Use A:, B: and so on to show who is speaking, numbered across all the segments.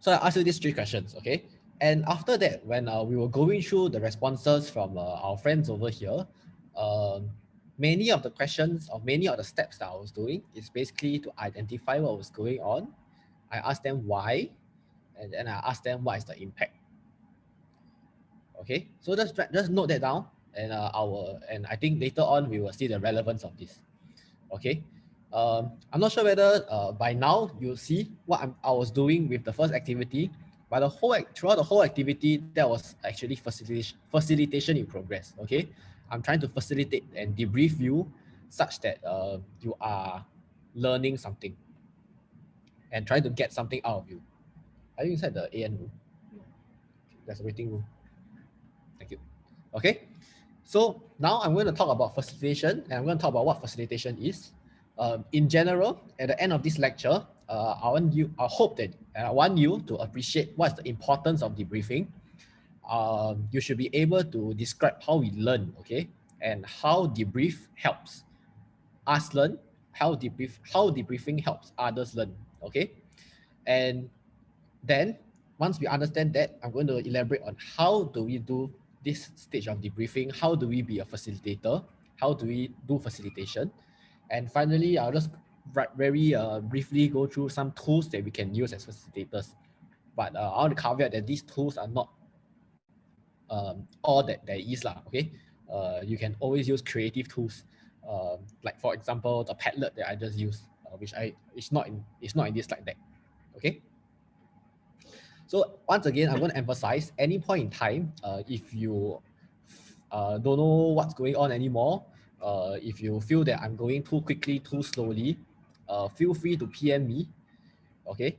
A: So I asked you these 3 questions, okay? And after that, when we were going through the responses from our friends over here, um, many of the questions or many of the steps that I was doing is basically to identify what was going on. I asked them why, and then I asked them what is the impact. Okay, so just note that down, and I think later on we will see the relevance of this. Okay, I'm not sure whether by now you see what I was doing with the first activity, but throughout the whole activity that was actually facilitation in progress. Okay, I'm trying to facilitate and debrief you such that you are learning something and trying to get something out of you. Are you inside the AN room? There's a waiting room. Thank you. Okay, so now I'm going to talk about facilitation, and I'm going to talk about what facilitation is. In general, at the end of this lecture, I hope that I want you to appreciate what's the importance of debriefing. You should be able to describe how we learn, okay, and how debrief helps us learn, how debriefing helps others learn, okay. And then once we understand that, I'm going to elaborate on how do we do this stage of debriefing, how do we be a facilitator, how do we do facilitation, and finally I'll just very briefly go through some tools that we can use as facilitators. But I want to caveat that these tools are not all that there is lah, okay. You can always use creative tools, like for example the Padlet that I just used, which it's not in this slide deck, okay. So once again, I'm going to emphasize any point in time, if you don't know what's going on anymore, if you feel that I'm going too quickly, too slowly, feel free to PM me, okay,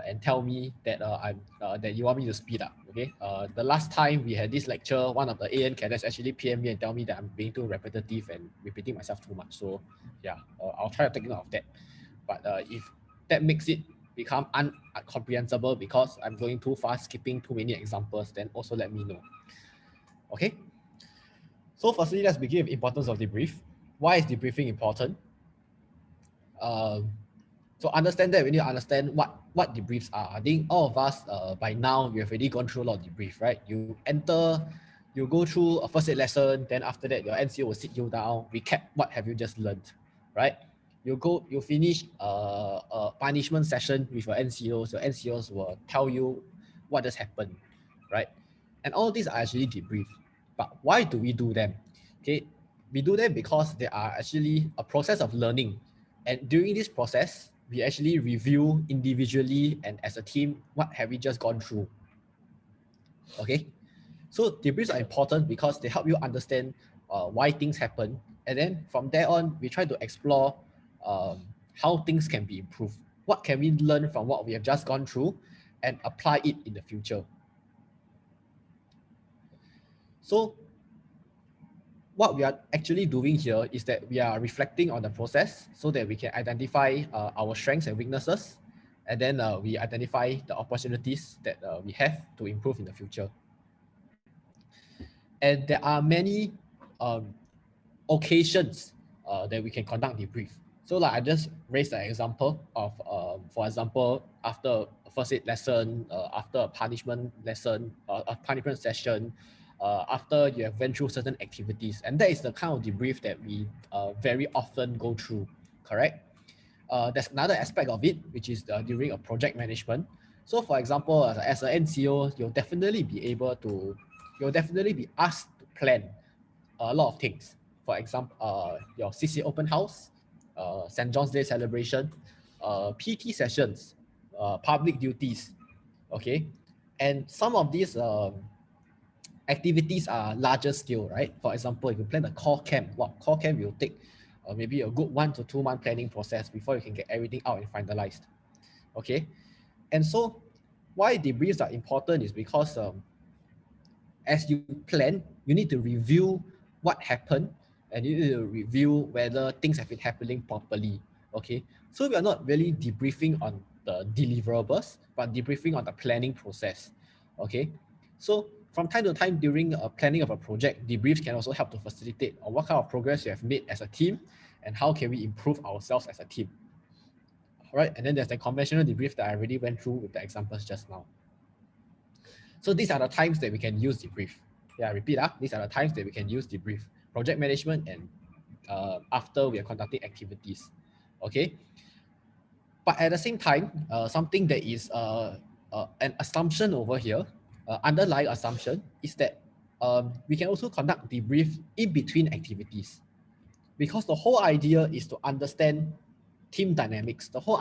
A: and tell me that that you want me to speed up, okay. The last time we had this lecture, one of the AN cadets actually PM me and tell me that I'm being too repetitive and repeating myself too much. So yeah, I'll try to take note of that. But if that makes it become incomprehensible because I'm going too fast, skipping too many examples, then also let me know. Okay. So firstly, let's begin with importance of debrief. Why is debriefing important? So understand that we need to understand what debriefs are. I think all of us by now we have already gone through a lot of debrief, right? You go through a first aid lesson, then after that your NCO will sit you down, recap what have you just learned, right? You finish a punishment session with your NCOs. Your NCOs will tell you what just happened, right? And all these are actually debrief. But why do we do them? Okay, we do them because they are actually a process of learning. And during this process, we actually review individually and as a team, what have we just gone through. Okay, so debriefs are important because they help you understand why things happen. And then from there on, we try to explore how things can be improved. What can we learn from what we have just gone through and apply it in the future? So what we are actually doing here is that we are reflecting on the process so that we can identify our strengths and weaknesses, and then we identify the opportunities that we have to improve in the future. And there are many occasions that we can conduct debrief. So like I just raised an example of, for example, after a first aid lesson, after a punishment lesson, a punishment session, after you have went through certain activities. And that is the kind of debrief that we very often go through, correct? There's another aspect of it, which is during a project management. So for example, as an NCO, you'll definitely be asked to plan a lot of things. For example, your CC open house, St. John's Day celebration, PT sessions, public duties, okay? And some of these activities are larger scale, right? For example, if you plan a core camp, core camp will take maybe a good 1 to 2 month planning process before you can get everything out and finalized, okay? And so why debriefs are important is because as you plan, you need to review what happened and you need to review whether things have been happening properly, okay? So we are not really debriefing on the deliverables, but debriefing on the planning process, okay? So from time to time during planning of a project, debriefs can also help to facilitate on what kind of progress you have made as a team and how can we improve ourselves as a team. All right, and then there's the conventional debrief that I already went through with the examples just now. So these are the times that we can use debrief. Yeah, I repeat, these are the times that we can use debrief, project management, and after we are conducting activities. Okay, but at the same time, something that is an assumption over here, underlying assumption, is that we can also conduct debrief in between activities, because the whole idea is to understand team dynamics. The whole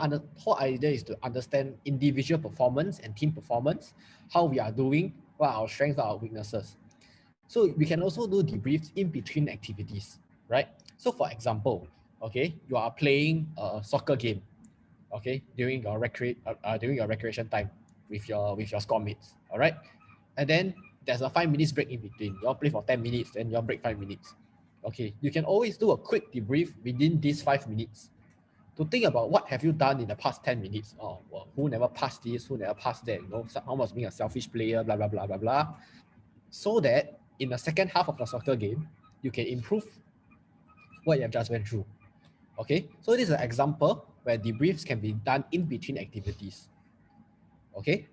A: idea is to understand individual performance and team performance, how we are doing, what are our strengths, what are our weaknesses. So we can also do debriefs in between activities, right? So for example, okay, you are playing a soccer game, okay, during your recreation time with your squad mates, all right, and then there's a 5 minutes break in between. You all play for 10 minutes, then you all break 5 minutes. Okay, you can always do a quick debrief within these 5 minutes to think about what have you done in the past 10 minutes. Oh, well, who never passed this, who never passed that, someone was being a selfish player, blah, blah, blah, blah, blah. So that in the second half of the soccer game, you can improve what you have just went through. Okay, so this is an example where debriefs can be done in between activities. Okay,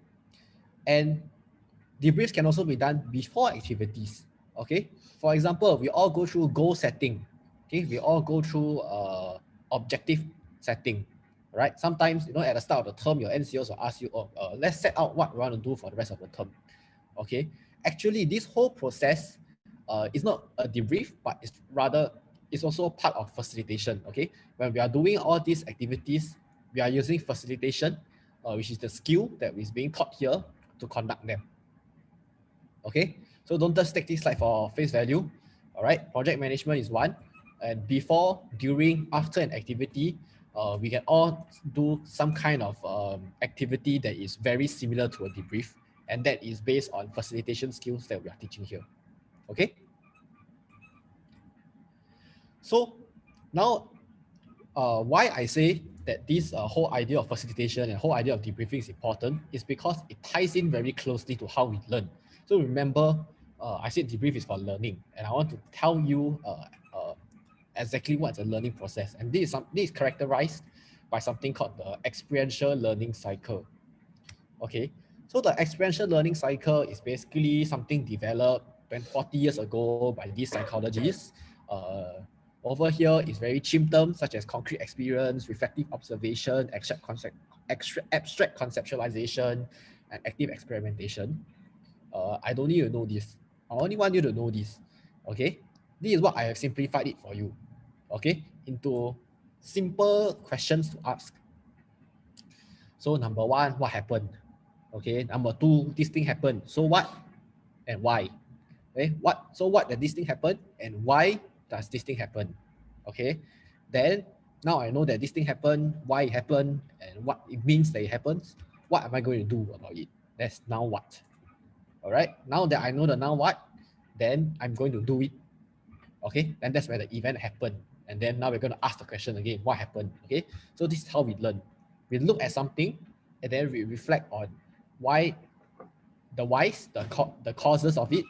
A: and debriefs can also be done before activities. Okay, for example, we all go through goal setting. Okay, we all go through objective setting, right? Sometimes, at the start of the term, your NCOs will ask you, let's set out what we want to do for the rest of the term. Okay, actually, this whole process is not a debrief, but it's also part of facilitation. Okay, when we are doing all these activities, we are using facilitation, which is the skill that is being taught here to conduct them. Okay, so don't just take this slide for face value. All right, project management is one, and before, during, after an activity, we can all do some kind of activity that is very similar to a debrief, and that is based on facilitation skills that we are teaching here. Okay, so now why I say that this whole idea of facilitation and whole idea of debriefing is important is because it ties in very closely to how we learn. So remember, I said debrief is for learning, and I want to tell you exactly what's a learning process. And this is characterized by something called the experiential learning cycle. Okay, so the experiential learning cycle is basically something developed 40 years ago by these psychologists. Over here is very cheap terms such as concrete experience, reflective observation, abstract conceptualization, and active experimentation. I don't need to know this. I only want you to know this. Okay, this is what I have simplified it for you. Okay, into simple questions to ask. So number one, what happened? Okay, number two, this thing happened. So what and why? Okay, what did this thing happen and why does this thing happen? Okay, then now I know that this thing happened, why it happened, and what it means that it happens. What am I going to do about it? That's now what. All right, now that I know the now what, then I'm going to do it. Okay, and that's where the event happened. And then now we're going to ask the question again, what happened? Okay, so this is how we learn. We look at something and then we reflect on why, the whys, the causes of it.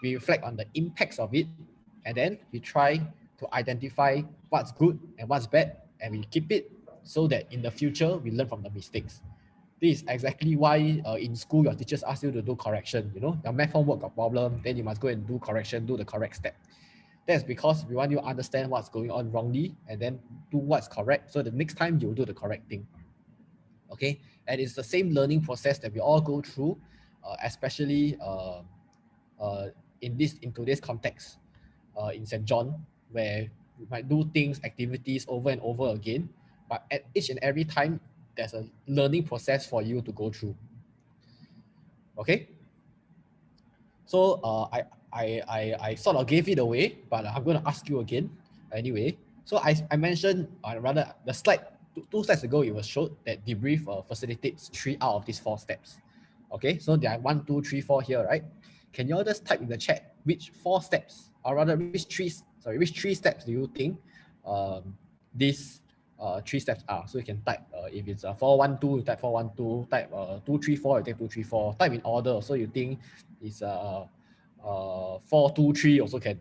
A: We reflect on the impacts of it, and then we try to identify what's good and what's bad, and we keep it so that in the future we learn from the mistakes. This is exactly why in school your teachers ask you to do correction. Your math homework got problem, then you must go and do correction, do the correct step. That's because we want you to understand what's going on wrongly and then do what's correct, so the next time you'll do the correct thing. Okay, and it's the same learning process that we all go through, especially in today's context, in St. John, where we might do things, activities over and over again, but at each and every time there's a learning process for you to go through. Okay, so I sort of gave it away, but I'm going to ask you again anyway. So I mentioned, rather the slide, two slides ago, it was showed that debrief facilitates 3 out of these 4 steps. Okay, so there are 1, 2, 3, 4 here, right? Can you all just type in the chat which 4 steps, or rather which 3 steps do you think these 3 steps are? So you can type, if it's 4, 1, 2, you type 4, 1, 2, type 2, 3, 4, you type 2, 3, 4, type in order. So you think it's 4, 2, 3 also can.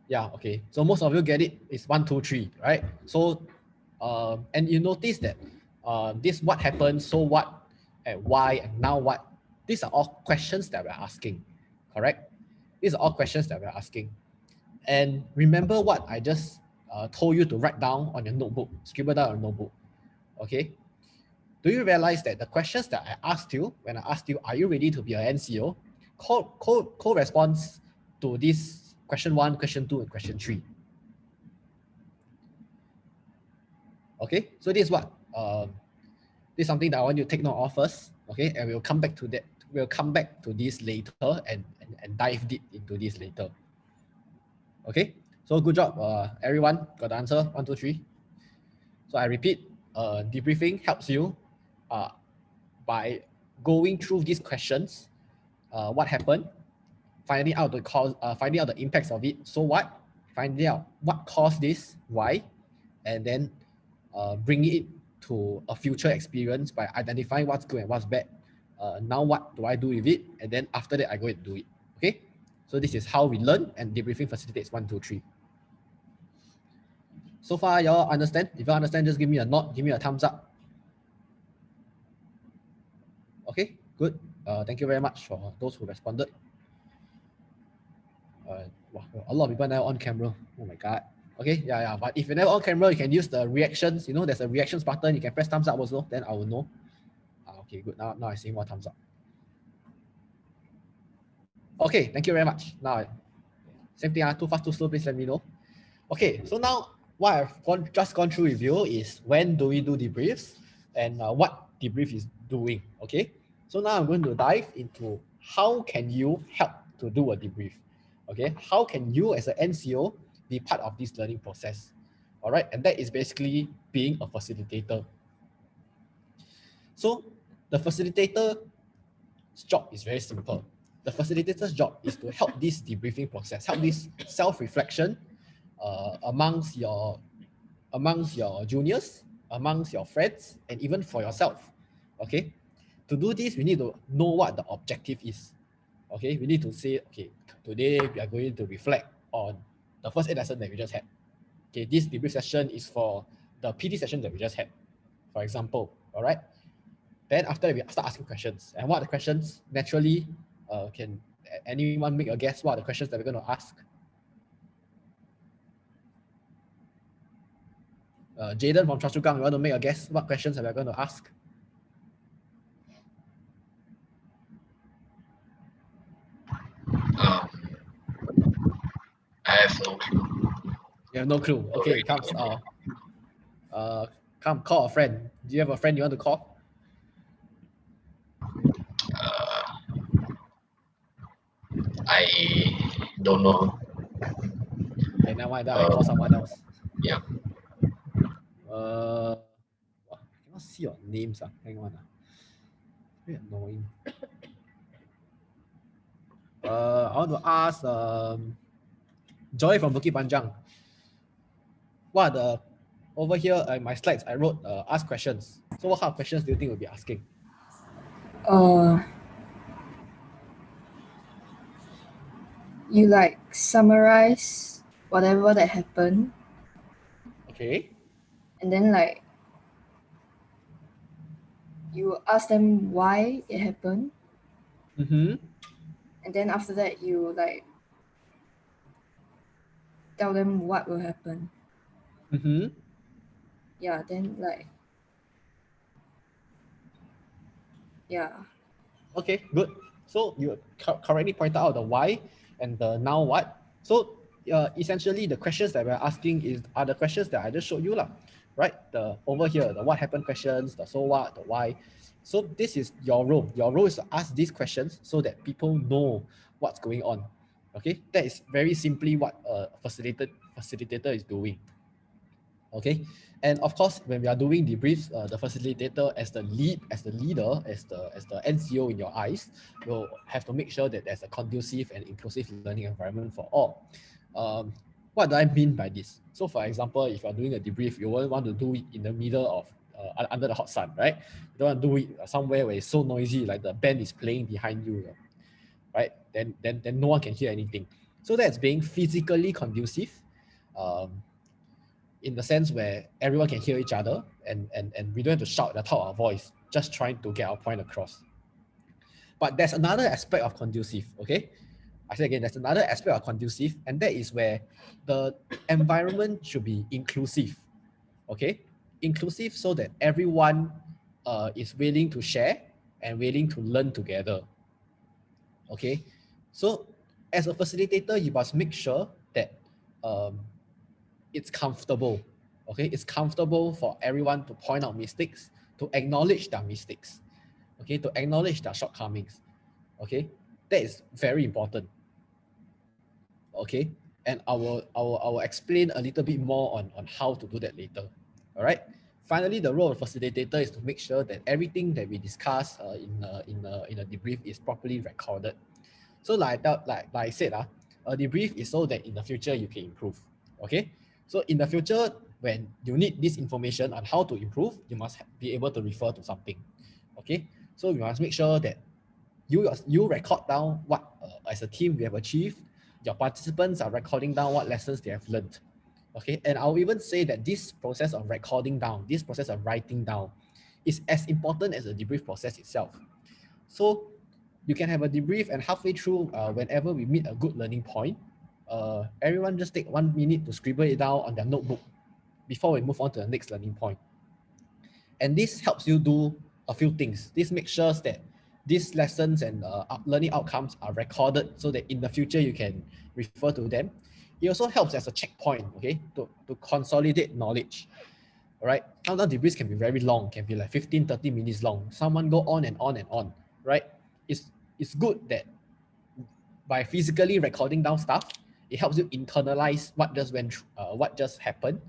A: Yeah, okay. So most of you get it. It's 1, 2, 3, right? So, and you notice that this what happened, so what, and why, and now what. These are all questions that we're asking, correct? These are all questions that we're asking. And remember what I just told you to write down on your notebook, scribble down on your notebook, okay? Do you realize that the questions that I asked you, when I asked you, are you ready to be an NCO, corresponds to this question 1, question 2, and question 3. Okay, so this is what this is something that I want you to take note of first. Okay, and we'll come back to that. We'll come back to this later and dive deep into this later. Okay, so good job, everyone. Got the answer 1, 2, 3. So I repeat, debriefing helps you by going through these questions. What happened? Finding out the cause. Finding out the impacts of it. So what? Finding out what caused this. Why? And then bringing it to a future experience by identifying what's good and what's bad. Now what do I do with it? And then after that, I go and do it. Okay? So this is how we learn, and debriefing facilitates 1, 2, 3. So far, y'all understand? If you understand, just give me a nod, give me a thumbs up. Okay, good. Thank you very much for those who responded. Wow, a lot of people now on camera. Oh my God. Okay, yeah. But if you're never on camera, you can use the reactions. You know, there's a reactions button. You can press thumbs up also. Then I will know. Okay, good. Now I see more thumbs up. Okay, thank you very much. Now, same thing. Too fast, too slow. Please let me know. Okay, so now what I've just gone through with you is when do we do debriefs and what debrief is doing. Okay, so now I'm going to dive into how can you help to do a debrief. Okay, how can you as an NCO be part of this learning process? All right, and that is basically being a facilitator. So the facilitator's job is very simple. The facilitator's job is to help this debriefing process, help this self-reflection amongst your juniors, amongst your friends, and even for yourself. Okay, to do this, we need to know what the objective is. Okay, we need to say, okay, today we are going to reflect on the first 8 lessons that we just had. Okay, this debrief session is for the PD session that we just had, for example. All right. Then after that, we start asking questions. And what are the questions? Naturally, can anyone make a guess what are the questions that we're going to ask? Jaden from Choa Chu Kang, you want to make a guess what questions are we going to ask?
B: I have no clue.
A: You have no clue. Okay, comes. Come call a friend. Do you have a friend you want to call?
B: I don't know.
A: Okay, now why I call someone else?
B: Yeah.
A: I cannot see your names. Hang on. Very annoying. I want to ask Joy from Bukit Panjang. What are the over here in my slides? I wrote ask questions. So what kind of questions do you think we'll be asking?
C: You like summarize whatever that happened.
A: Okay.
C: And then like you ask them why it happened.
A: Mm-hmm.
C: And then after that you like tell them what will happen.
A: Mm-hmm.
C: Yeah, then like yeah.
A: Okay, good. So you correctly pointed out the why and the now what. So essentially the questions that we're asking are the questions that I just showed you, right? The over here, the what happened questions, the so what, the why. So this is your role. Your role is to ask these questions so that people know what's going on. Okay, that is very simply what a facilitator is doing. Okay, and of course, when we are doing debriefs, the facilitator as the leader, as the NCO in your eyes, will have to make sure that there's a conducive and inclusive learning environment for all. What do I mean by this? So, for example, if you're doing a debrief, you won't want to do it in the middle of under the hot sun, right? You don't want to do it somewhere where it's so noisy, like the band is playing behind you, right? Then no one can hear anything. So that's being physically conducive, in the sense where everyone can hear each other and we don't have to shout at the top of our voice, just trying to get our point across. But there's another aspect of conducive, okay? I say again, there's another aspect of conducive, and that is where the environment should be inclusive, okay? Inclusive so that everyone is willing to share and willing to learn together, okay? So as a facilitator, you must make sure that it's comfortable, okay? It's comfortable for everyone to point out mistakes, to acknowledge their mistakes, okay? To acknowledge their shortcomings, okay? That is very important, okay? And I will explain a little bit more on how to do that later, all right? Finally, the role of facilitator is to make sure that everything that we discuss in a debrief is properly recorded. So like I said, a debrief is so that in the future you can improve, okay? So in the future, when you need this information on how to improve, you must be able to refer to something, okay? So we must make sure that you record down what, as a team, we have achieved. Your participants are recording down what lessons they have learned, okay? And I'll even say that this process of recording down, this process of writing down is as important as the debrief process itself. So you can have a debrief and halfway through, whenever we meet a good learning point, everyone just take 1 minute to scribble it down on their notebook before we move on to the next learning point. And this helps you do a few things. This makes sure that these lessons and learning outcomes are recorded so that in the future you can refer to them. It also helps as a checkpoint, okay, to consolidate knowledge. All right. Sometimes debriefs can be very long, can be like 15, 30 minutes long. Someone go on and on and on, right? It's good that by physically recording down stuff, it helps you internalize what just went through, what just happened,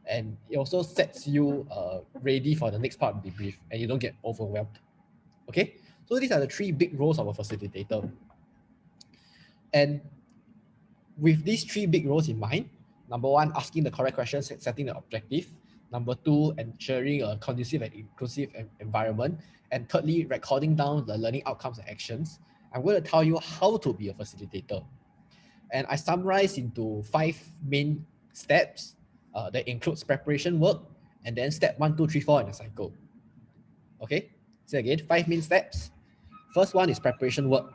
A: and it also sets you ready for the next part of the debrief, and you don't get overwhelmed. Okay, so these are the 3 big roles of a facilitator. And with these 3 big roles in mind, number 1, asking the correct questions, setting the objective. Number 2, ensuring a conducive and inclusive environment. And thirdly, recording down the learning outcomes and actions. I'm going to tell you how to be a facilitator. And I summarize into 5 main steps that includes preparation work, and then step 1, 2, 3, 4 in the cycle. Okay, so again, 5 main steps. First one is preparation work.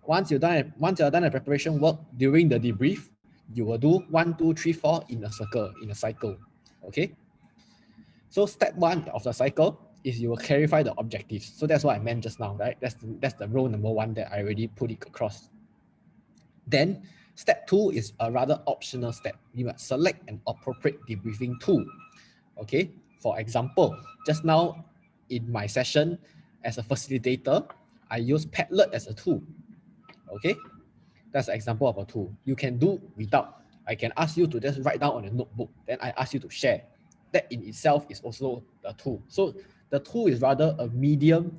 A: Once you're done the preparation work during the debrief, you will do 1, 2, 3, 4 in a circle, in a cycle. Okay. So step 1 of the cycle is you will clarify the objectives. So that's what I meant just now, right? That's the role number 1 that I already put it across. Then step 2 is a rather optional step. You must select an appropriate debriefing tool. Okay. For example, just now in my session as a facilitator, I use Padlet as a tool. Okay. That's an example of a tool. You can do without. I can ask you to just write down on a notebook. Then I ask you to share. That in itself is also a tool. So the tool is rather a medium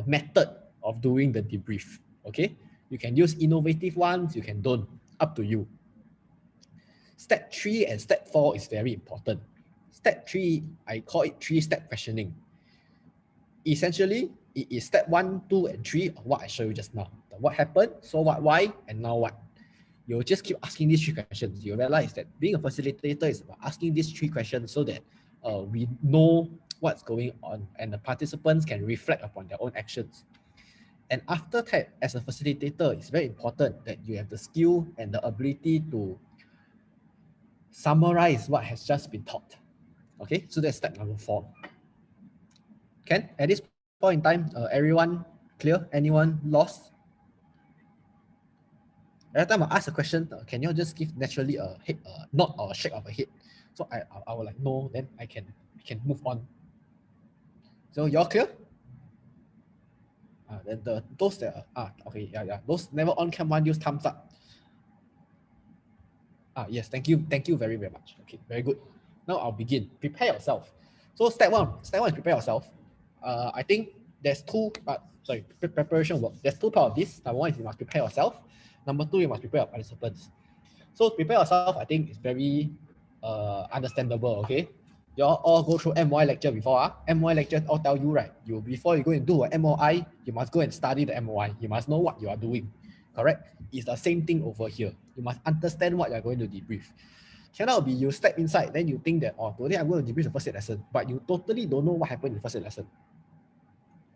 A: method of doing the debrief. Okay. You can use innovative ones. You can don't. Up to you. Step 3 and step 4 is very important. Step 3, I call it 3-step questioning. Essentially, it is step 1, 2, and 3 of what I showed you just now. The what happened, so what, why, and now what. You'll just keep asking these 3 questions. You realize that being a facilitator is about asking these 3 questions so that we know what's going on and the participants can reflect upon their own actions. And after that, as a facilitator, it's very important that you have the skill and the ability to summarize what has just been taught. Okay, so that's step number 4. Ken, at this point in time, everyone clear? Anyone lost? Every time I ask a question, can you just give naturally a head, nod or a shake of a head? So I will like, no, then we can move on. So you're clear? Then those that are, okay, yeah. Those never on cam one, use thumbs up. Yes, thank you very much. Okay, very good. Now I'll begin. Prepare yourself. So step one is prepare yourself. I think there's 2, preparation work. There's 2 parts of this. Number 1 is you must prepare yourself. Number 2, you must prepare your participants. So prepare yourself, I think, is very understandable, okay? You all go through MOI lecture before. MOI lecture all tell you, right? Before you go and do a MOI, you must go and study the MOI. You must know what you are doing, correct? It's the same thing over here. You must understand what you're going to debrief. Cannot be you step inside, then you think that, oh, today I'm going to debrief the first aid lesson, but you totally don't know what happened in the first aid lesson.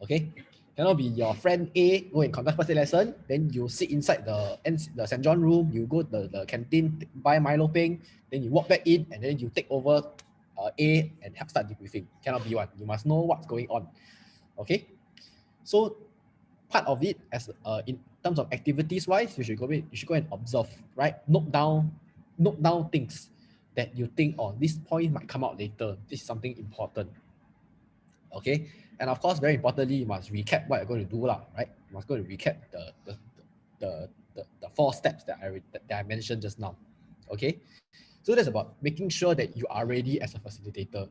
A: Okay? Cannot be your friend A go and conduct first aid lesson, then you sit inside the St. John room, you go to the canteen, buy Milo Peng, then you walk back in, and then you take over A and help start debriefing. Cannot be one. You must know what's going on. Okay? So part of it, as in terms of activities wise, you should go and observe, right? Note down things that you think, oh, this point might come out later. This is something important. Okay, and of course, very importantly, you must recap what you're going to do, right? You must go to recap the 4 steps that I mentioned just now. Okay, so that's about making sure that you are ready as a facilitator.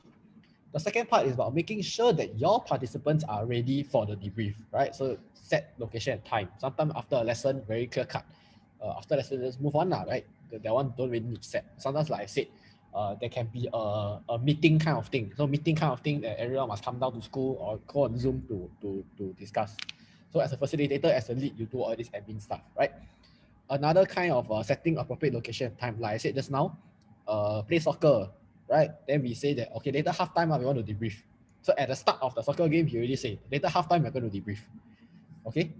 A: The second part is about making sure that your participants are ready for the debrief, right? So set location and time. Sometimes after a lesson, very clear cut. After lesson, just move on, right? That one don't really need set. Sometimes, like I said, there can be a meeting kind of thing. So meeting kind of thing that everyone must come down to school or go on Zoom to discuss. So as a facilitator, as a lead, you do all this admin stuff, right? Another kind of setting appropriate location and time, like I said just now, play soccer, right? Then we say that, okay, later halftime we want to debrief. So at the start of the soccer game, you already say, later halftime we're going to debrief. Okay?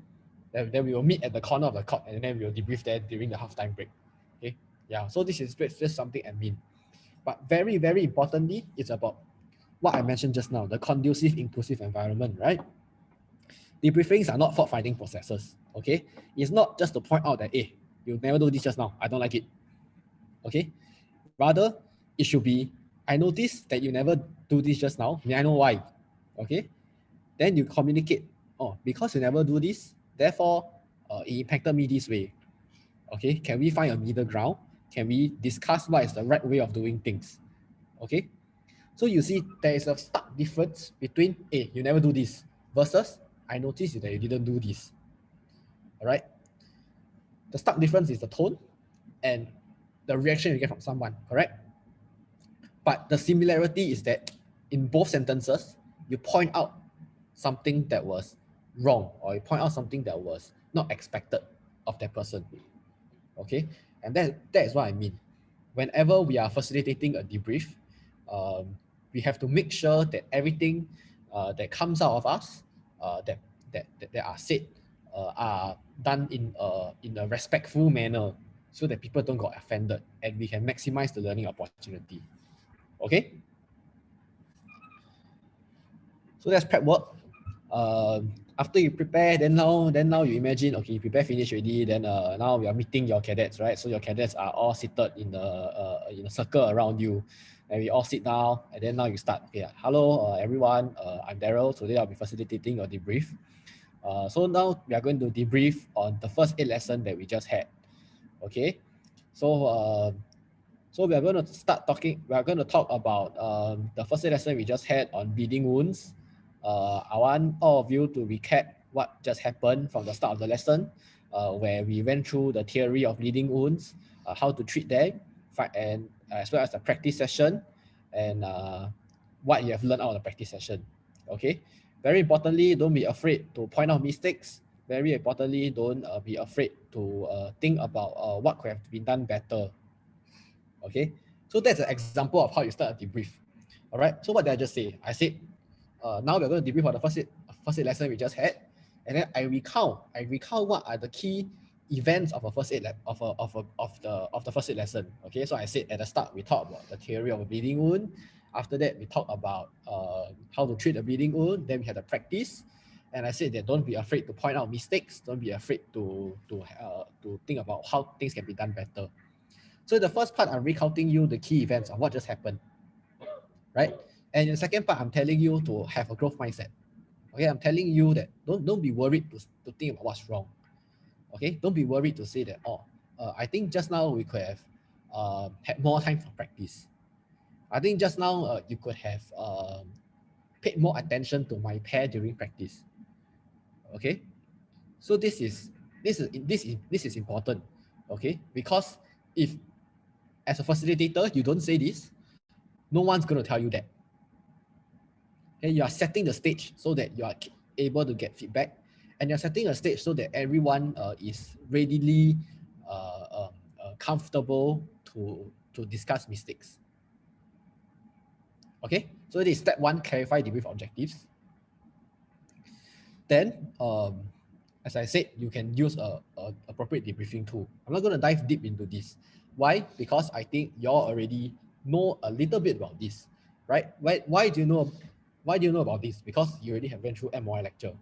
A: Then we will meet at the corner of the court and then we will debrief there during the halftime break. Okay? Yeah, so this is just something admin. But very, very importantly, it's about what I mentioned just now, the conducive, inclusive environment, right? Debriefings are not fault-finding processes, okay? It's not just to point out that, hey, you never do this just now, I don't like it, okay? Rather, it should be, I noticed that you never do this just now, may I know why, okay? Then you communicate, oh, because you never do this, therefore, it impacted me this way, okay? Can we find a middle ground? Can we discuss what is the right way of doing things, okay? So you see, there is a stark difference between, hey, you never do this, versus, I noticed that you didn't do this. All right. The stark difference is the tone and the reaction you get from someone, correct? But the similarity is that in both sentences, you point out something that was wrong or you point out something that was not expected of that person. Okay. And that is what I mean. Whenever we are facilitating a debrief, we have to make sure that everything that comes out of us that are said are done in a respectful manner so that people don't get offended and we can maximize the learning opportunity. Okay? So that's prep work. After you prepare, then now you imagine, okay, you prepare finish already, then now we are meeting your cadets, right? So your cadets are all seated in a circle around you, and we all sit down, and then now you start. Okay, hello everyone, I'm Darryl. Today I'll be facilitating your debrief. So now we are going to debrief on the first aid lesson that we just had. Okay, so we are going to start talking. We are going to talk about the first aid lesson we just had on bleeding wounds. I want all of you to recap what just happened from the start of the lesson, where we went through the theory of bleeding wounds, how to treat them, and as well as the practice session, and what you have learned out of the practice session. Okay. Very importantly, don't be afraid to point out mistakes. Very importantly, don't be afraid to think about what could have been done better. Okay, so that's an example of how you start a debrief. All right, so what did I just say? I said, now we're going to debrief on the first aid lesson we just had, and then I recount what are the key events of a first aid of the first aid lesson. Okay, so I said at the start we talked about the theory of a bleeding wound. After that, we talked about how to treat a bleeding wound. Then we had the practice, and I said that don't be afraid to point out mistakes. Don't be afraid to think about how things can be done better. So the first part, I'm recounting you the key events of what just happened, right? And in the second part, I'm telling you to have a growth mindset. Okay, I'm telling you that don't be worried to think about what's wrong. Okay, don't be worried to say that, I think just now we could have had more time for practice. I think just now you could have paid more attention to my pair during practice. Okay, so this is important. Okay, because if as a facilitator you don't say this, no one's going to tell you that. Okay, you are setting the stage so that you are able to get feedback, and you're setting a stage so that everyone is readily comfortable to discuss mistakes. Okay, so it is step one, clarify debrief objectives. Then, as I said, you can use a appropriate debriefing tool. I'm not going to dive deep into this. Why? Because I think you all already know a little bit about this, right? Why do you know about this? Because you already have went through MOI lecture,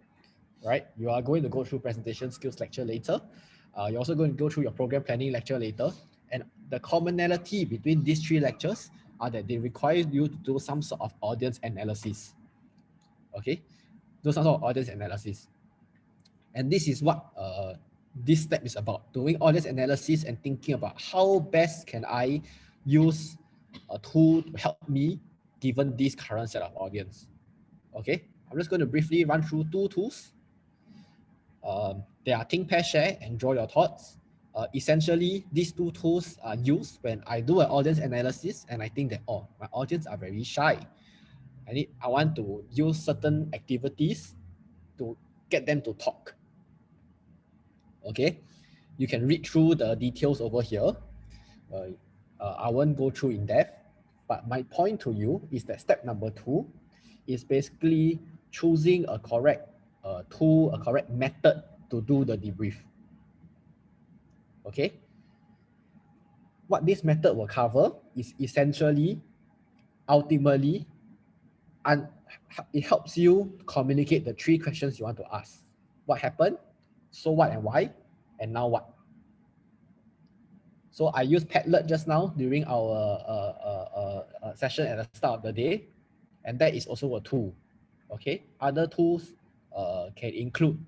A: right? You are going to go through presentation skills lecture later. You're also going to go through your program planning lecture later. And the commonality between these three lectures are that they require you to do some sort of audience analysis. Okay, do some sort of audience analysis. And this is what this step is about, doing audience analysis and thinking about how best can I use a tool to help me given this current set of audience. Okay, I'm just going to briefly run through two tools. They are Think, Pair, Share, and Draw Your Thoughts. Essentially, these two tools are used when I do an audience analysis and I think that, oh, my audience are very shy. I want to use certain activities to get them to talk. Okay, you can read through the details over here. I won't go through in depth, but my point to you is that step number 2 is basically choosing a correct tool, a correct method to do the debrief. Okay, what this method will cover is essentially, ultimately, and it helps you communicate the 3 questions you want to ask. What happened? So what and why? And now what? So I used Padlet just now during our session at the start of the day, and that is also a tool. Okay, other tools can include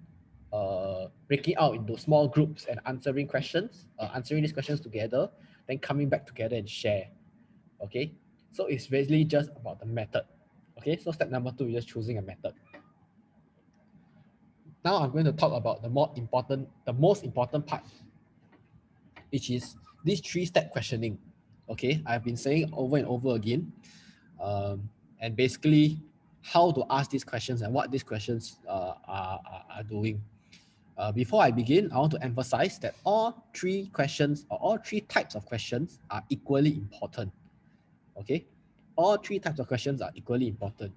A: breaking out into small groups and answering questions, answering these questions together, then coming back together and share. Okay, so it's really just about the method. Okay, so step number 2 is just choosing a method. Now I'm going to talk about the most important part, which is this 3-step questioning. Okay, I've been saying over and over again, and basically how to ask these questions and what these questions are doing. Before I begin, I want to emphasize that all 3 questions or all 3 types of questions are equally important. Okay, all 3 types of questions are equally important.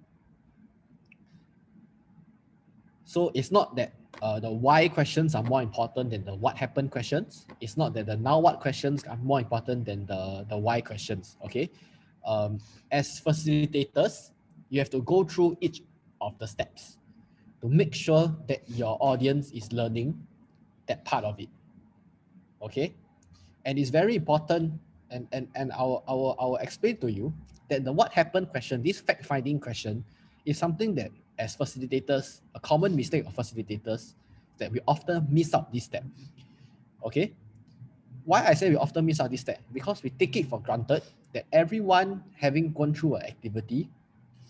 A: So it's not that the why questions are more important than the what happened questions. It's not that the now what questions are more important than the why questions. Okay, as facilitators, you have to go through each of the steps to make sure that your audience is learning that part of it. Okay, and it's very important, and I'll explain to you that the what happened question, this fact-finding question, is something that as facilitators, a common mistake of facilitators, that we often miss out this step. Okay, why I say we often miss out this step? Because we take it for granted that everyone having gone through an activity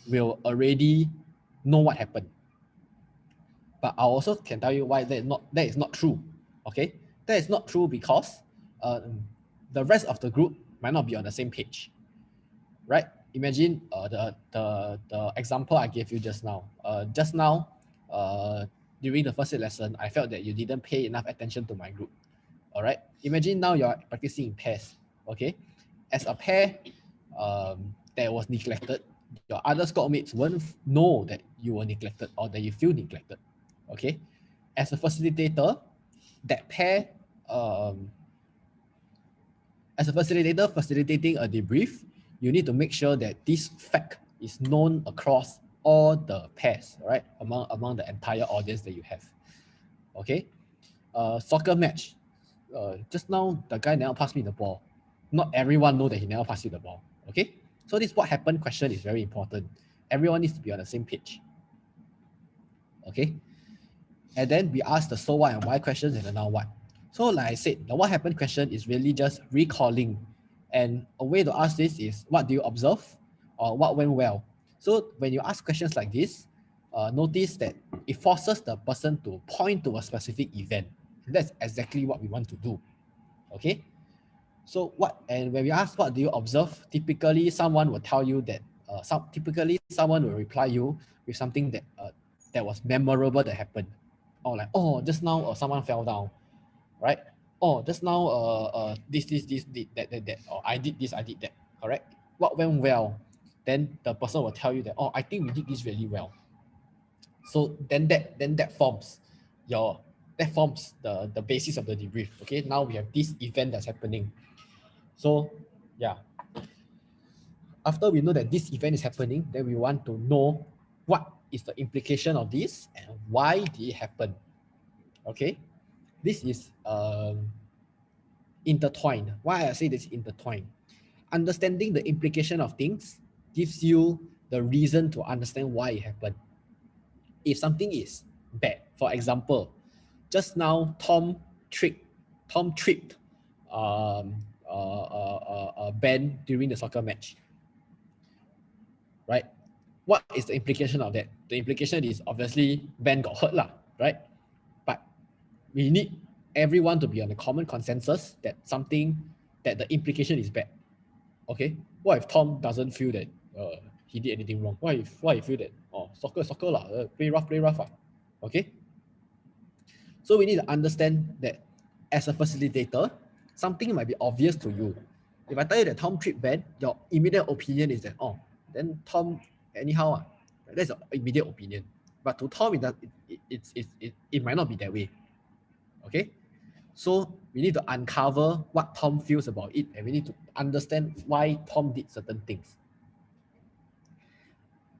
A: will already know what happened. But I also can tell you why that is not true. Okay, that is not true because the rest of the group might not be on the same page, right? Imagine the example I gave you just now. During the first lesson, I felt that you didn't pay enough attention to my group. All right. Imagine now you're practicing in pairs. Okay, as a pair that was neglected, your other squad mates won't know that you were neglected or that you feel neglected. Okay, as a facilitator, that pair, as a facilitator facilitating a debrief, you need to make sure that this fact is known across all the pairs, right? Among the entire audience that you have. Okay, soccer match. Just now the guy never passed me the ball. Not everyone know that he never passed you the ball. Okay, so this what happened question is very important. Everyone needs to be on the same page. Okay, and then we ask the so what and why questions and the now what. So like I said, the what happened question is really just recalling, and a way to ask this is what do you observe or what went well. So when you ask questions like this, notice that it forces the person to point to a specific event. And that's exactly what we want to do. Okay, so when we ask what do you observe, typically someone will tell you that typically someone will reply you with something that that was memorable that happened. or like, oh, just now someone fell down, right? Oh, just now this did that, or I did this, I did that, correct? What went well? Then the person will tell you that, oh, I think we did this really well. So then that forms the basis of the debrief. Okay, now we have this event that's happening. So yeah, after we know that this event is happening, then we want to know what is the implication of this and why did it happen. Okay, this is intertwined. Why I say this intertwined? Understanding the implication of things gives you the reason to understand why it happened. If something is bad, for example, just now tripped Ben during the soccer match, right? What is the implication of that? The implication is obviously Ben got hurt lah, right? But we need everyone to be on a common consensus that the implication is bad. Okay, what if Tom doesn't feel that he did anything wrong? Why if feel that soccer lah, play rough ah. Okay, so we need to understand that as a facilitator, something might be obvious to you. If I tell you that Tom tripped Ben, your immediate opinion is that then Tom anyhow that's your immediate opinion. But to Tom, it might not be that way. Okay, so we need to uncover what Tom feels about it, and we need to understand why Tom did certain things.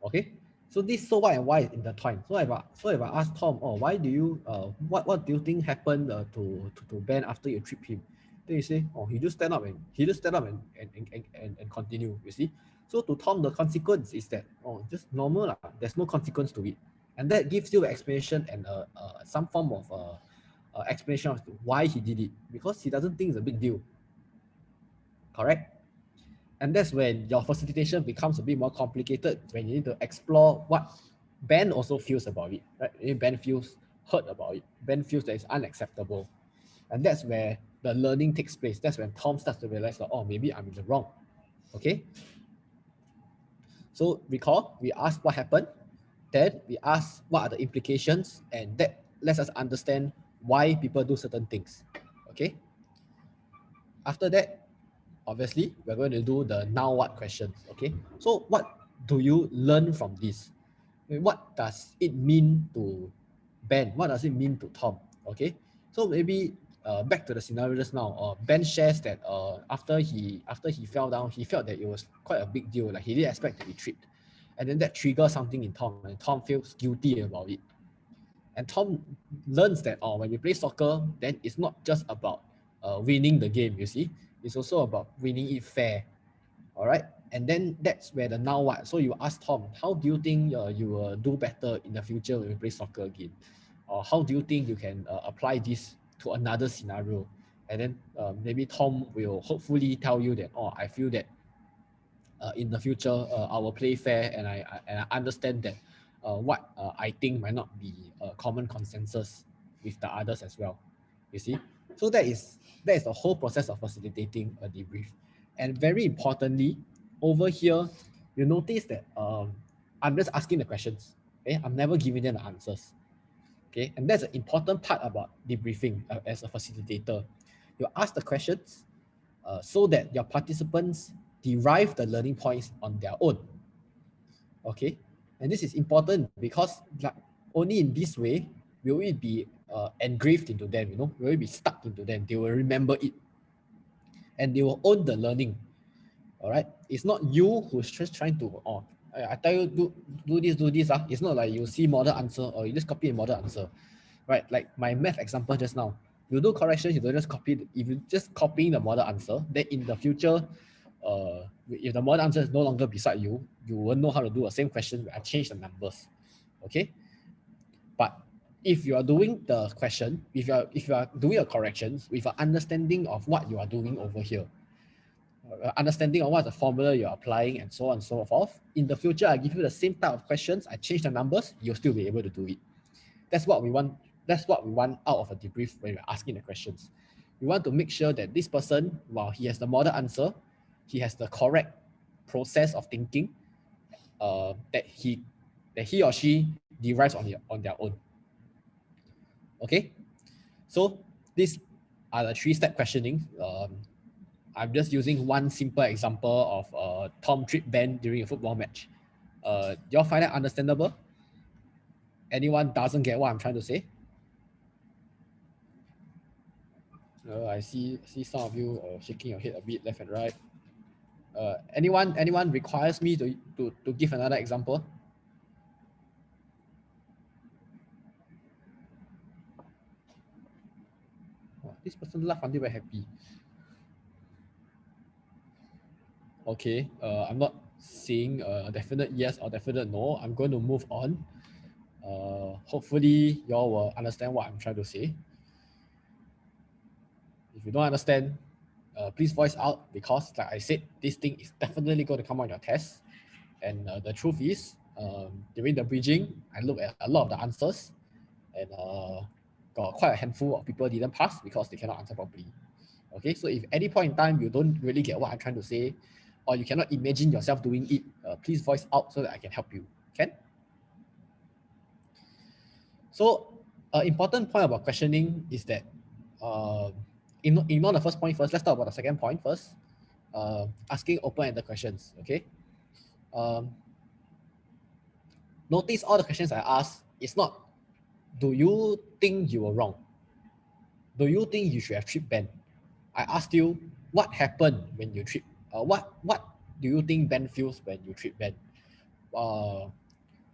A: Okay, so this so what and why is intertwined. So if I ask Tom, why do you what do you think happened to Ben after you tripped him? Then you say, he just stand up and continue. You see, so to Tom the consequence is that just normal lah. There's no consequence to it, and that gives you an explanation and some form of explanation as to why he did it, because he doesn't think it's a big deal. Correct? And that's when your facilitation becomes a bit more complicated, when you need to explore what Ben also feels about it. Right? Ben feels hurt about it. Ben feels that it's unacceptable. And that's where the learning takes place. That's when Tom starts to realize that, maybe I'm in the wrong. Okay? So recall, we asked what happened. Then we ask what are the implications, and that lets us understand why people do certain things. Okay. After that, obviously, we're going to do the now what questions. Okay. So what do you learn from this? What does it mean to Ben? What does it mean to Tom? Okay. So maybe back to the scenario just now. Ben shares that after he fell down, he felt that it was quite a big deal. Like he didn't expect to be tripped. And then that triggers something in Tom, and Tom feels guilty about it. And Tom learns that when you play soccer, then it's not just about winning the game, you see. It's also about winning it fair. All right. And then that's where the now what. So you ask Tom, how do you think you will do better in the future when you play soccer again? Or how do you think you can apply this to another scenario? And then maybe Tom will hopefully tell you that, I feel that in the future, I will play fair, and I understand that what I think might not be a common consensus with the others as well. You see, so that is the whole process of facilitating a debrief. And very importantly, over here, you notice that I'm just asking the questions. Okay, I'm never giving them the answers. Okay, and that's an important part about debriefing as a facilitator. You ask the questions so that your participants derive the learning points on their own. Okay, and this is important because only in this way will it be engraved into them, will it be stuck into them. They will remember it and they will own the learning. All right, it's not you who's just trying to, I tell you do this. It's not like you see model answer or you just copy a model answer, right? Like my math example just now, you do corrections, you don't just copy. If you just copying the model answer, then in the future, if the model answer is no longer beside you, you won't know how to do the same question and change the numbers. Okay, but if you are doing the question, if you are doing your corrections with an understanding of what you are doing over here, understanding of what the formula you're applying, and so on and so forth, in the future I give you the same type of questions, I change the numbers, you'll still be able to do it. That's what we want. That's what we want out of a debrief when we're asking the questions. We want to make sure that this person, while he has the model answer, he has the correct process of thinking that he or she derives on their own. Okay, so these are the 3-step questioning. I'm just using one simple example of Tom trip Vhen during a football match. Do y'all find that understandable? Anyone doesn't get what I'm trying to say? I see some of you shaking your head a bit left and right. Anyone requires me to give another example? Oh, this person laughed until very happy. Okay, I'm not seeing a definite yes or definite no. I'm going to move on. Hopefully y'all will understand what I'm trying to say. If you don't understand, please voice out, because like I said, this thing is definitely going to come on your test. And the truth is, during the bridging, I looked at a lot of the answers, and got quite a handful of people didn't pass because they cannot answer properly. Okay, so if any point in time you don't really get what I'm trying to say, or you cannot imagine yourself doing it, please voice out so that I can help you. Can? So, important point about questioning is that, ignore the first point first. Let's talk about the second point first. Asking open-ended questions. Okay. Notice all the questions I asked. It's not, do you think you were wrong? Do you think you should have trip Vhen? I asked you, what happened when you trip? What do you think Vhen feels when you trip Vhen?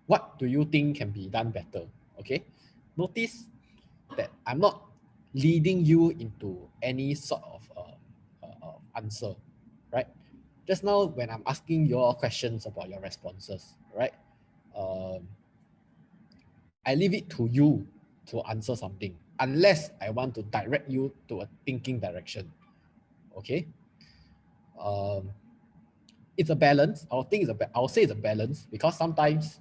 A: What do you think can be done better? Okay. Notice that I'm not leading you into any sort of answer, right? Just now when I'm asking your questions about your responses, right? I leave it to you to answer something, unless I want to direct you to a thinking direction. Okay. It's a balance. I'll say it's a balance, because sometimes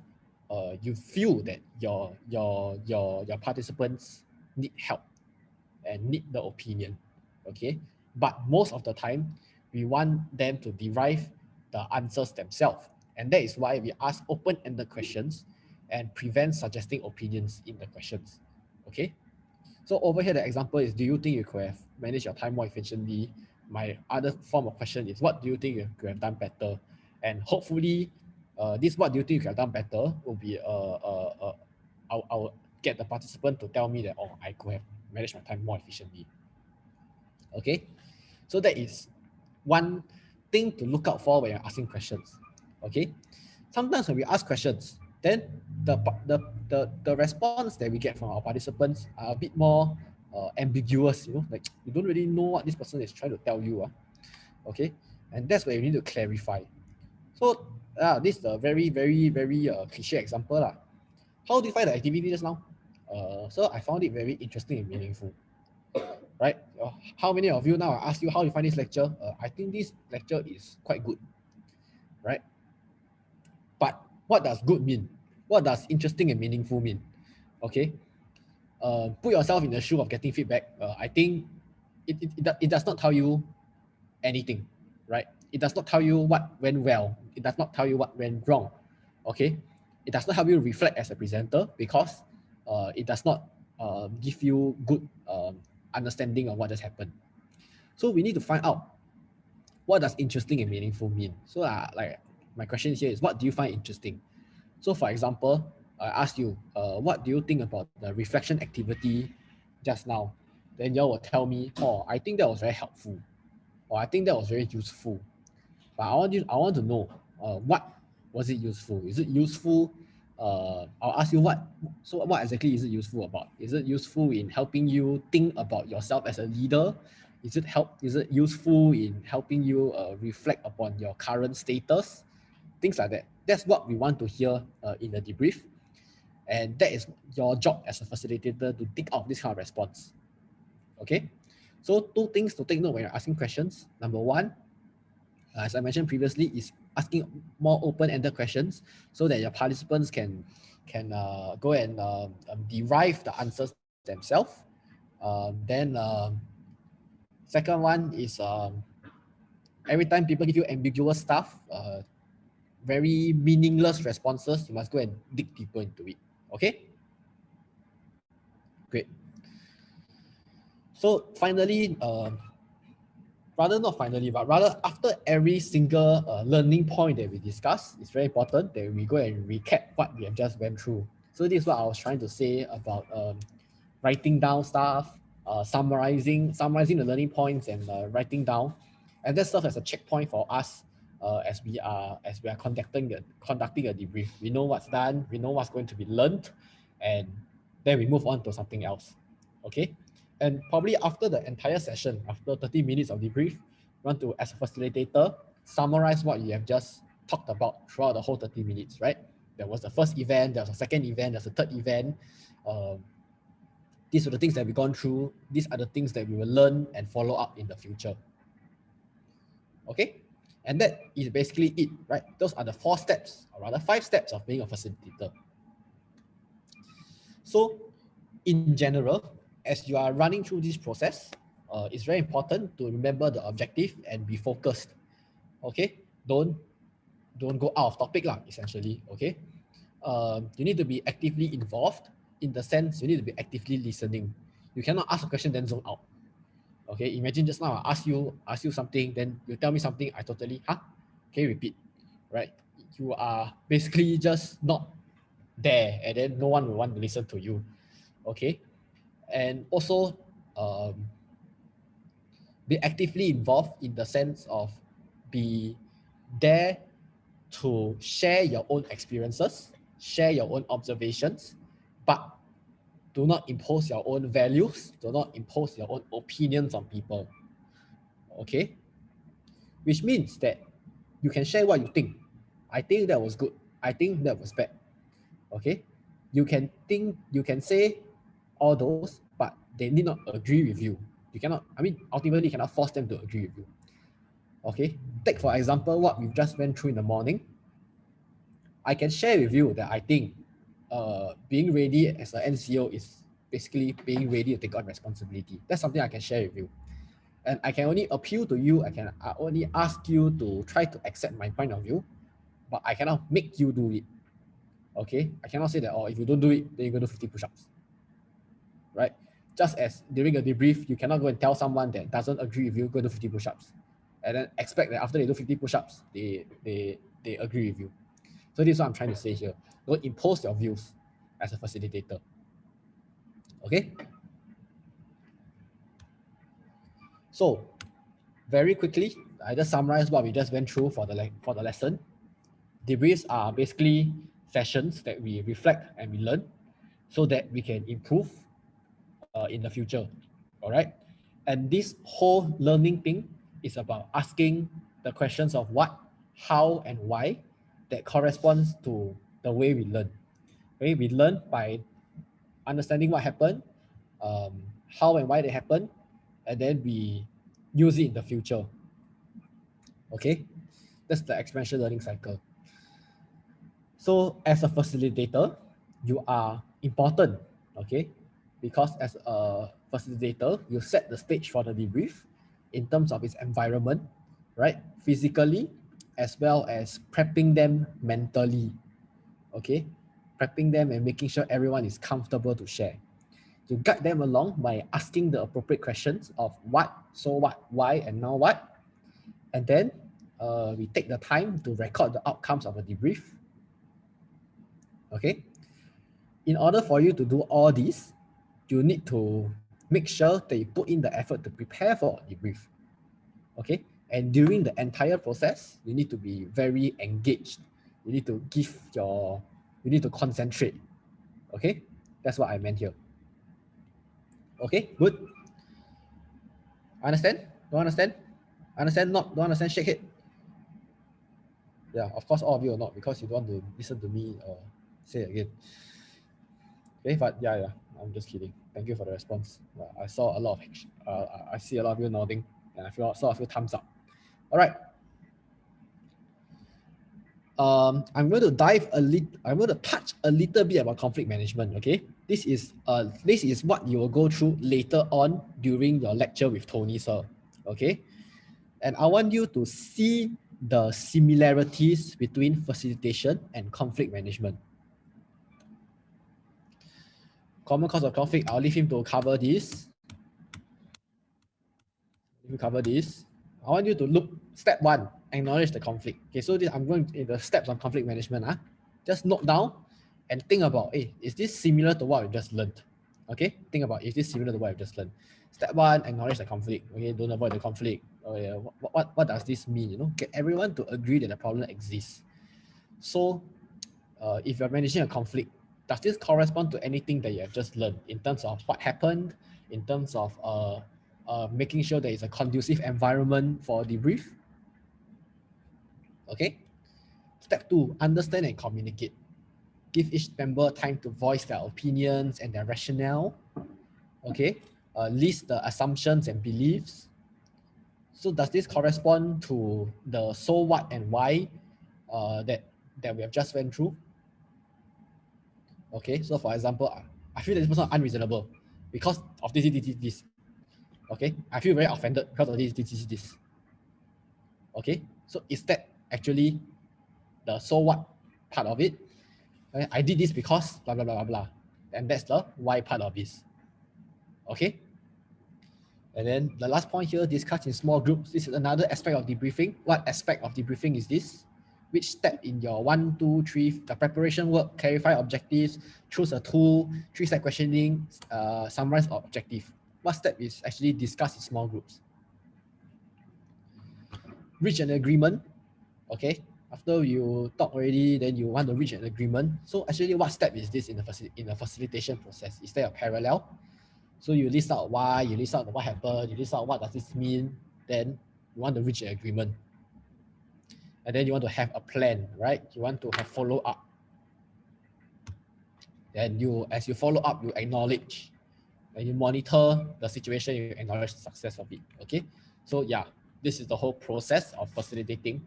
A: you feel that your participants need help and need the opinion. Okay. But most of the time, we want them to derive the answers themselves. And that is why we ask open-ended questions and prevent suggesting opinions in the questions. Okay. So over here, the example is, do you think you could have managed your time more efficiently? My other form of question is, what do you think you could have done better? And hopefully, this what do you think you could have done better will be, I'll get the participant to tell me that, oh, I could have managed my time more efficiently. Okay, so that is one thing to look out for when you're asking questions. Okay, sometimes when we ask questions, then the response that we get from our participants are a bit more ambiguous. Like you don't really know what this person is trying to tell you. Okay, and that's where you need to clarify. So this is a very cliche example lah. How do you find the activity just now? So I found it very interesting and meaningful. Right? How many of you now, I ask you how you find this lecture? I think this lecture is quite good. Right? But what does good mean? What does interesting and meaningful mean? Okay. Put yourself in the shoe of getting feedback. I think it does not tell you anything, right? It does not tell you what went well. It does not tell you what went wrong. Okay. It does not help you reflect as a presenter, because it does not give you good understanding of what has happened. So we need to find out, what does interesting and meaningful mean? So like my question here is, what do you find interesting? So for example, I asked you, what do you think about the reflection activity just now? Then you will tell me, oh, I think that was very helpful, or I think that was very useful. But I want to know, what was it useful? Is it useful? I'll ask you what exactly is it useful about? Is it useful in helping you think about yourself as a leader? Is it useful in helping you reflect upon your current status? Things like that. That's what we want to hear in the debrief. And that is your job as a facilitator, to dig out this kind of response. Okay? So 2 things to take note when you're asking questions. Number 1, as I mentioned previously, is asking more open-ended questions so that your participants can go and derive the answers themselves. Then second one is, every time people give you ambiguous stuff, very meaningless responses, you must go and dig deeper into it. Okay? Great. So finally, rather after every single learning point that we discuss, it's very important that we go and recap what we have just went through. So this is what I was trying to say about writing down stuff, summarizing the learning points and writing down, and that serves as a checkpoint for us as we are conducting a debrief. We know what's done, we know what's going to be learned, and then we move on to something else. Okay. And probably after the entire session, after 30 minutes of debrief, you want to, as a facilitator, summarize what you have just talked about throughout the whole 30 minutes, right? There was the first event, there was a second event, there's a third event. These are the things that we've gone through. These are the things that we will learn and follow up in the future. Okay? And that is basically it, right? Those are the 4 steps, or rather 5 steps of being a facilitator. So, in general, as you are running through this process, it's very important to remember the objective and be focused. Okay, don't go out of topic lah, essentially. Okay, you need to be actively involved, in the sense you need to be actively listening. You cannot ask a question then zone out. Okay, imagine just now I ask you something, then you tell me something I totally can you repeat, right? You are basically just not there, and then no one will want to listen to you. Okay. And also be actively involved in the sense of be there to share your own experiences, share your own observations, but do not impose your own values, do not impose your own opinions on people. Okay? Which means that you can share what you think. I think that was good. I think that was bad. Okay? You can say all those, but they need not agree with you. You cannot, ultimately you cannot force them to agree with you. Okay, take for example what we've just went through in the morning. I can share with you that I think being ready as an NCO is basically being ready to take on responsibility. That's something I can share with you. And I can only appeal to you, I only ask you to try to accept my point of view, but I cannot make you do it. Okay, I cannot say that, if you don't do it, then you're going to do 50 push-ups. Right? Just as during a debrief, you cannot go and tell someone that doesn't agree with you, go do 50 push-ups, and then expect that after they do 50 push-ups, they agree with you. So this is what I'm trying to say here. Don't impose your views as a facilitator. Okay? So, very quickly, I just summarize what we just went through for the lesson. Debriefs are basically sessions that we reflect and we learn so that we can improve in the future. All right? And this whole learning thing is about asking the questions of what, how, and why that corresponds to the way we learn. Okay? We learn by understanding what happened, how and why they happen, and then we use it in the future. Okay? That's the experiential learning cycle. So as a facilitator, you are important, okay? Because as a facilitator, you set the stage for the debrief in terms of its environment, right? Physically, as well as prepping them mentally, okay? Prepping them and making sure everyone is comfortable to share. You guide them along by asking the appropriate questions of what, so what, why, and now what. And then we take the time to record the outcomes of a debrief. Okay. In order for you to do all this, you need to make sure that you put in the effort to prepare for a debrief. Okay. And during the entire process, you need to be very engaged. You need to you need to concentrate. Okay. That's what I meant here. Okay, good. Understand? Don't understand? Understand? Not don't understand? Shake head. Yeah, of course all of you are not, because you don't want to listen to me say it again. Okay, but yeah, I'm just kidding. Thank you for the response. I saw a lot of I see a lot of you nodding, and I saw a few thumbs up. All right. I'm going to touch a little bit about conflict management. Okay, this is what you will go through later on during your lecture with Tony sir. Okay, and I want you to see the similarities between facilitation and conflict management. Common cause of conflict, I'll leave him to cover this. we cover this, I want you to look, step 1, acknowledge the conflict. Okay, so I'm going in the steps of conflict management. Just note down and think about, hey, is this similar to what we just learned? Okay, think about, is this similar to what we just learned? Step 1, acknowledge the conflict. Okay, don't avoid the conflict. Oh yeah, what does this mean? You know, get everyone to agree that the problem exists. So if you're managing a conflict, does this correspond to anything that you have just learned in terms of what happened, in terms of making sure there is a conducive environment for debrief? Okay. Step 2, understand and communicate. Give each member time to voice their opinions and their rationale. Okay. List the assumptions and beliefs. So does this correspond to the so what and why that we have just went through? Okay, so for example, I feel that this person is unreasonable because of this. Okay, I feel very offended because of this. Okay, so is that actually the so what part of it? Okay, I did this because blah blah blah blah blah, and that's the why part of this. Okay, and then the last point here, discuss in small groups. This is another aspect of debriefing. What aspect of debriefing is this? Which step in your 1, 2, 3, the preparation work, clarify objectives, choose a tool, 3-step questioning, summarize objective. What step is actually discussed in small groups? Reach an agreement. Okay, after you talk already, then you want to reach an agreement. So actually, what step is this in the facilitation process? Is there a parallel? So you list out why, you list out what happened, you list out what does this mean, then you want to reach an agreement. And then you want to have a plan, right? You want to have follow up. Then as you follow up, you acknowledge and you monitor the situation, you acknowledge the success of it. Okay. So yeah, this is the whole process of facilitating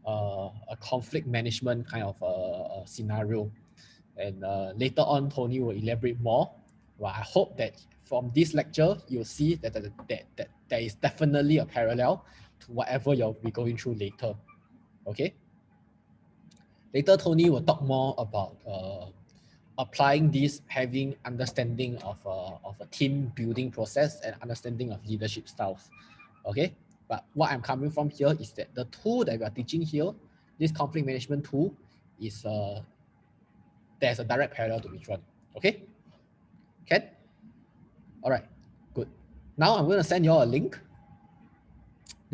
A: a conflict management kind of a scenario. And later on, Tony will elaborate more. Well, I hope that from this lecture, you'll see that there is definitely a parallel to whatever you'll be going through later. Okay. Later, Tony will talk more about applying this, having understanding of a team building process and understanding of leadership styles. Okay, but what I'm coming from here is that the tool that we are teaching here, this conflict management tool, is there's a direct parallel to each one. Okay, all right, good. Now I'm going to send you all a link.